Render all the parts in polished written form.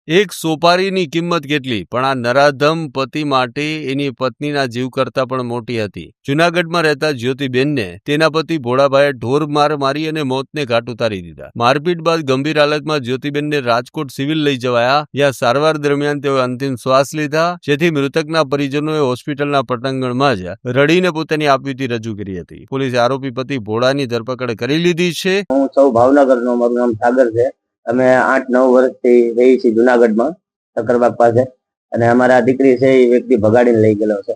એક સોપારીની કિંમત કેટલી, પણ આ નરાધમ પતિ માટે એની પત્નીના જીવ કરતા પણ મોટી હતી. જૂનાગઢમાં રહેતા જ્યોતિબેનને તેના પતિ ભોળાભાઈએ ઢોર માર મારી અને મોતને ઘાટ ઉતારી દીધા. મારપીટ બાદ ગંભીર હાલતમાં જ્યોતિબેનને રાજકોટ સિવિલ લઈ જવાયા, જ્યાં સારવાર દરમિયાન તેઓએ અંતિમ શ્વાસ લીધા, જેથી મૃતકના પરિજનોએ હોસ્પિટલના પટાંગણમાં જ રડીને પોતાની આપવીતી રજૂ કરી હતી. પોલીસે આરોપી પતિ ભોળાની ધરપકડ કરી લીધી છે. હું સૌ ભાવનગરનો, મારું નામ સાગર છે. અમે 8-9 વર્ષથી રહી છીએ જુનાગઢમાં, સકરબાગ પાસે. અને અમારા દીકરી છે એ વ્યક્તિ ભગાડીને લઈ ગયેલો છે.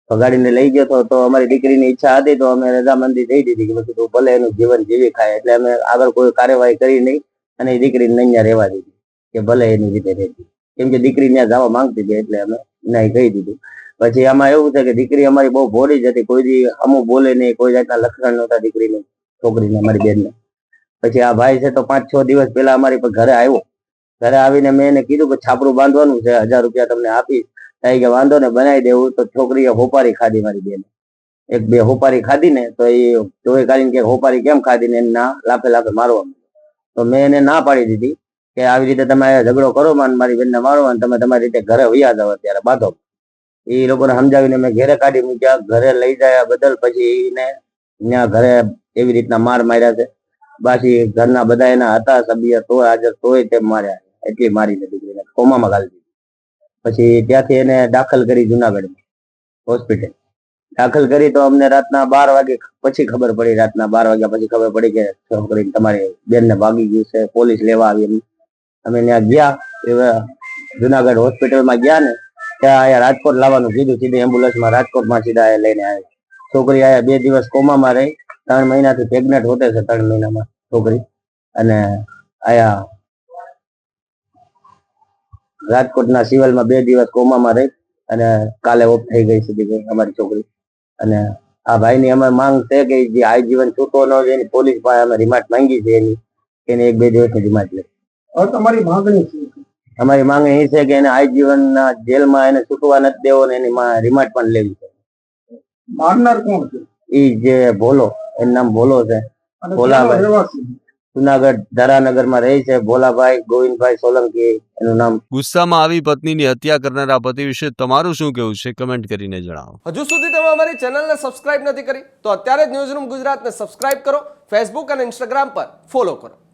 ભગાડીને લઈ ગયો હતો તો અમારી દીકરીની ઈચ્છા હતી તો અમે રજામંદી દઈ દીધી કે પછી તું ભલે એનું જીવન જીવી ખાય. એટલે અમે આગળ કોઈ કાર્યવાહી કરી નહીં અને એ દીકરીને અહીંયા રહેવા દીધી કે ભલે એની રીતે રહેતી, કેમ કે દીકરી ત્યાં જવા માંગતી હતી એટલે અમે નહીં કહી દીધું. પછી આમાં એવું છે કે દીકરી અમારી બહુ ભોળી જ હતી, કોઈ દી અમુક બોલે નહીં, કોઈ જાતના લક્ષણ નહોતા દીકરીને, છોકરીને, અમારી બેનને. પછી આ ભાઈ છે તો 5-6 દિવસ પહેલા અમારી પર ઘરે આવ્યો. ઘરે આવીને મેં એને કીધું કે છાપરું બાંધવાનું છે, 1000 રૂપિયા તમને આપીશ. થાય કે વાંધો ને, બનાવી દેવું. તો છોકરીએ હોપારી ખાધી, મારી બેને 1-2 હોપારી ખાધી ને તો એ જોઈ કાઢીને કે હોપારી કેમ ખાધી ને ના લાફે લાફે મારવા. તો મેં એને ના પાડી દીધી કે આવી રીતે તમે ઝઘડો કરો માં મારી બેનને મારો અને તમે તમારી રીતે ઘરે વયા જાવ, અત્યારે બાંધો. એ લોકોને સમજાવીને મેં ઘરે કાઢી મૂક્યા. ઘરે લઈ જાય બદલ પછી એને ત્યાં ઘરે એવી રીતના માર માર્યા છે. બાકી ઘરના બધા એના હતા સભ્ય તોય હાજર, તોય તેમ માર્યા. એટલી મારીને દીકરીને કોમામાં ગાળી દીધી. પછી ત્યાંથી એને દાખલ કરી જુનાગઢમાં હોસ્પિટલ. દાખલ કરી તો અમને રાતના 12 વાગે પછી ખબર પડી, રાતના 12 વાગ્યા પછી ખબર પડી કે છોકરી તમારી બેનને ભાગી ગયું છે. પોલીસ લેવા આવી. અમે ત્યાં ગયા, જુનાગઢ હોસ્પિટલમાં ગયા ને ત્યાં અહીંયા રાજકોટ લાવવાનું કીધું. સીધી એમ્બ્યુલન્સમાં રાજકોટમાં સીધા લઈને આવ્યા. છોકરી આયા 2 દિવસ કોમામાં રહી. 3 મહિનાથી પ્રેગ્નેન્ટ હોતે છે, 3 મહિનામાં છોકરી. અને આયા રાજકોટના સિવિલમાં 2 દિવસ કોમામાં રહી અને કાલે ઓફ થઈ ગઈ સીધી અમારી છોકરી. અને આ ભાઈની અમે માંગ છે કે જે આજીવન છૂટો ન હોય એની પોલીસ પાસે અમે રિમાન્ડ માંગી છે, એને 1-2 દિવસની રિમાન્ડ લે. તમારી માંગણી છે? અમારી માંગણી એ છે કે એને આજીવનના જેલમાં એને છૂટવા નથી દેવો ને એની રિમાન્ડ પણ લેવી છે. મારનાર કોણ છે? એ જે ભોલો, એનું નામ ભોલો છે. ભોલાભાઈ જુનાગઢ ધરાનગરમાં રહે છે. ભોલાભાઈ ગોવિંદભાઈ સોલંકી એનું નામ. ગુસ્સામાં આવી પત્નીની હત્યા કરનારા પતિ વિશે તમારું શું કહેવું છે, કમેન્ટ કરીને જણાવો. હજુ સુધી તમે અમારી ચેનલને સબસ્ક્રાઇબ નથી કરી તો અત્યારે જ ન્યૂઝરૂમ ગુજરાતને સબસ્ક્રાઇબ કરો, ફેસબુક અને ઇન્સ્ટાગ્રામ પર ફોલો કરો.